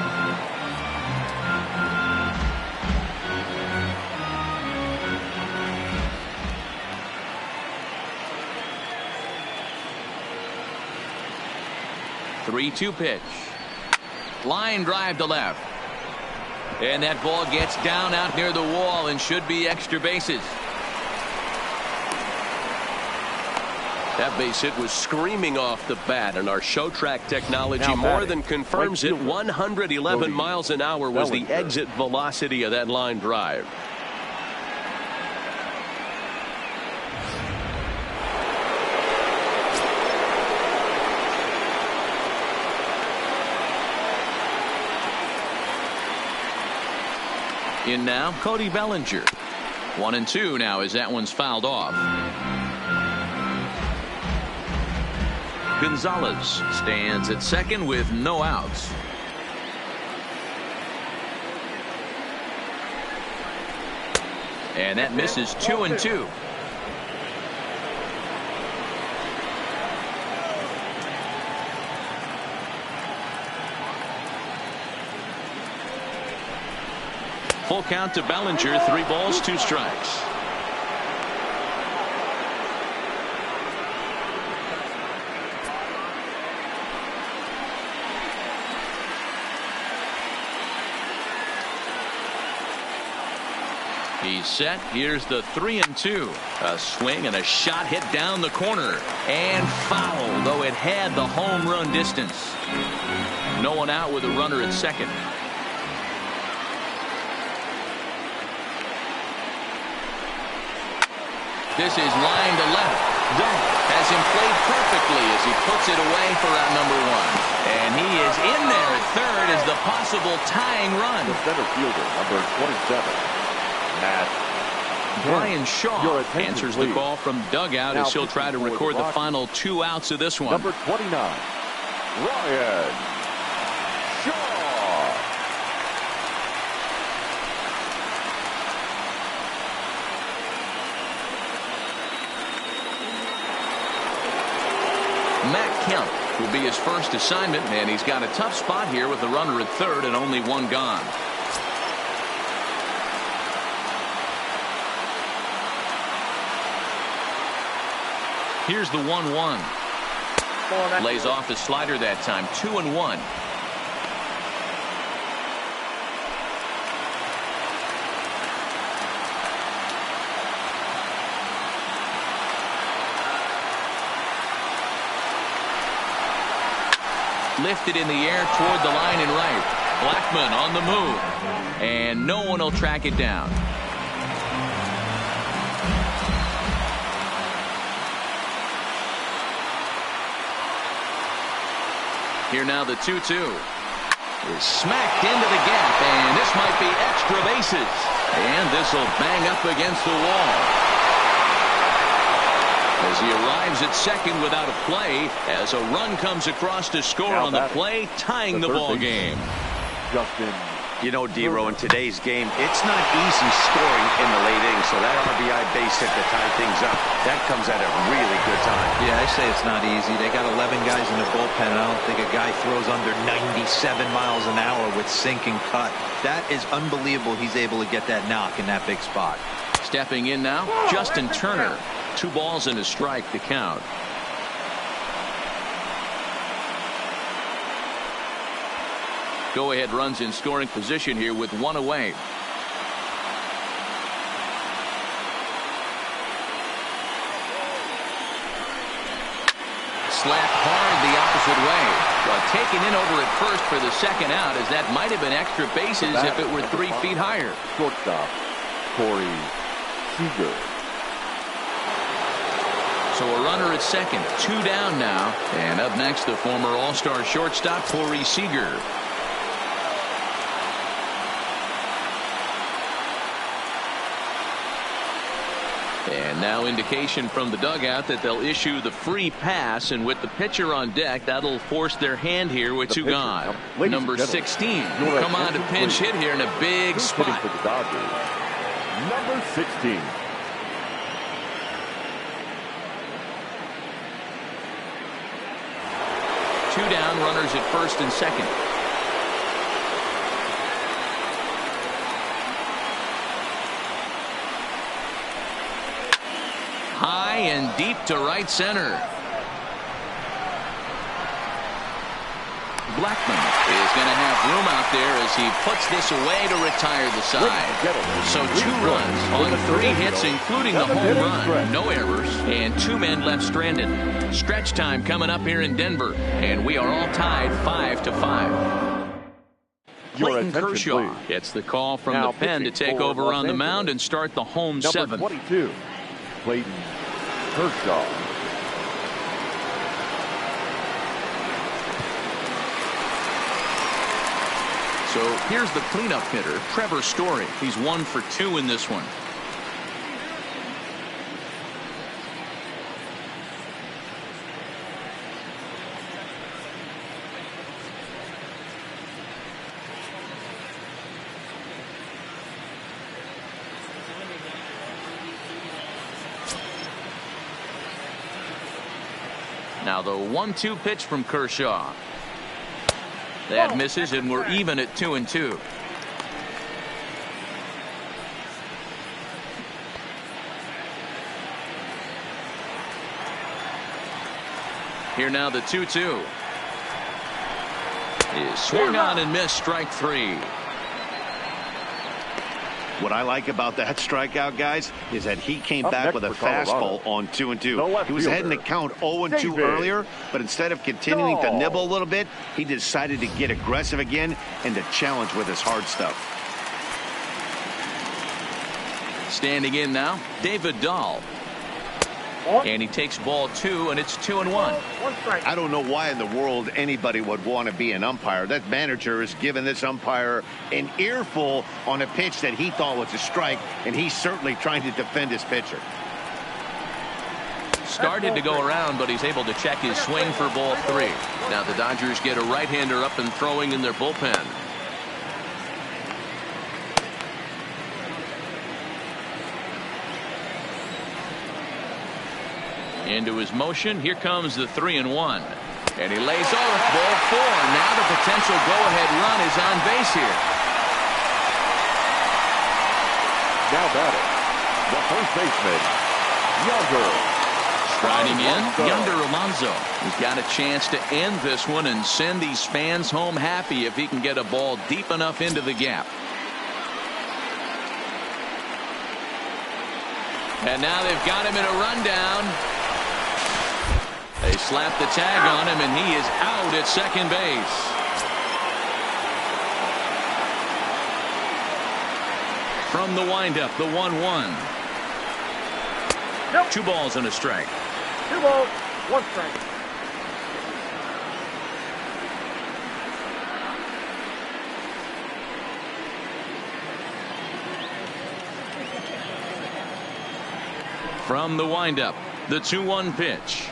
The 3-2 pitch. Line drive to left. And that ball gets down out near the wall and should be extra bases. That base hit was screaming off the bat, and our show track technology more than confirms it. 111 miles an hour was the exit velocity of that line drive. In now, Cody Bellinger. 1-2 now as that one's fouled off. Gonzalez stands at second with no outs. And that misses 2-2. Full count to Bellinger. 3 balls, 2 strikes. He's set. Here's the 3-2. A swing and a shot hit down the corner and foul, though it had the home run distance. No one out with a runner at second. This is line to left. Dunn has him played perfectly as he puts it away for out number 1. And he is in there at third as the possible tying run. The center fielder, number 27. Matt Brian Shaw answers the call from dugout as he'll try to record the final 2 outs of this one. Number 29, Ryan Shaw. Matt Kemp will be his first assignment, and he's got a tough spot here with the runner at third and only 1 gone. Here's the 1-1. Lays off the slider that time. 2-1. Lifted in the air toward the line and right. Blackmon on the move. And no one will track it down. Here now the 2-2 is smacked into the gap, and this might be extra bases. And this will bang up against the wall. As he arrives at second without a play, as a run comes across to score on the play, tying the ball game. Justin You know, D-Row, in today's game, it's not easy scoring in the late innings, so that RBI base hit to tie things up, that comes at a really good time. Yeah, I say it's not easy. They got 11 guys in the bullpen, and I don't think a guy throws under 97 miles an hour with sink and cut. That is unbelievable. He's able to get that knock in that big spot. Stepping in now, Justin Turner. 2 balls and a strike to count. Go-ahead runs in scoring position here with 1 away. Slapped hard the opposite way. Well, taken in over at first for the second out, as that might have been extra bases if it were 3 feet higher. Shortstop, Corey Seager. So a runner at second, 2 down now. And up next, the former All-Star shortstop, Corey Seager. And now indication from the dugout that they'll issue the free pass, and with the pitcher on deck, that'll force their hand here with 2 gone. Number 16 come on to pinch hit here in a big spot. For the Dodgers, number 16. Two down, runners at first and second. High and deep to right center. Blackman is going to have room out there as he puts this away to retire the side. So 2 runs on 3 hits, including the home run. No errors, and 2 men left stranded. Stretch time coming up here in Denver, and we are all tied 5-5. Clayton Kershaw gets the call from the pen to take over on the mound and start the home 7th. 22, Clayton Kershaw. So here's the cleanup hitter, Trevor Story. He's 1 for 2 in this one. Now the 1-2 pitch from Kershaw. That misses, and we're even at 2-2. Here now the 2-2 is swung on and missed, strike 3. What I like about that strikeout, guys, is that he came back with a fastball on 2-2. He was ahead in the count 0-2 earlier, but instead of continuing to nibble a little bit, he decided to get aggressive again and to challenge with his hard stuff. Standing in now, David Dahl. And he takes ball 2, and it's 2-1. I don't know why in the world anybody would want to be an umpire. That manager has given this umpire an earful on a pitch that he thought was a strike, and he's certainly trying to defend his pitcher. Started to go around, but he's able to check his swing for ball 3. Now the Dodgers get a right-hander up and throwing in their bullpen. Into his motion. Here comes the 3-1. And he lays off ball 4. Now the potential go-ahead run is on base here. Now batting, the first baseman, Yonder. Striding in, Yonder Alonso. He's got a chance to end this one and send these fans home happy if he can get a ball deep enough into the gap. And now they've got him in a rundown. They slap the tag on him, and he is out at second base. From the windup, the 1-1. Nope. 2 balls and a strike. 2 balls, 1 strike. From the windup, the 2-1 pitch.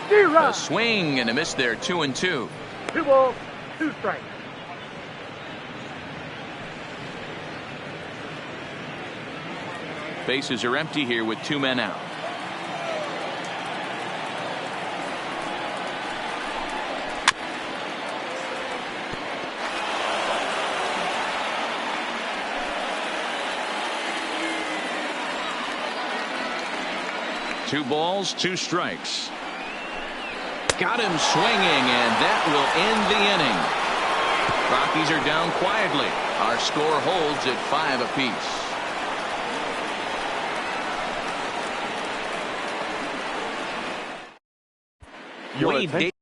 A swing and a miss there, 2-2. 2 balls, 2 strikes. Bases are empty here with 2 men out. Two balls, 2 strikes. Got him swinging, and that will end the inning. Rockies are down quietly. Our score holds at 5 apiece. Your Wade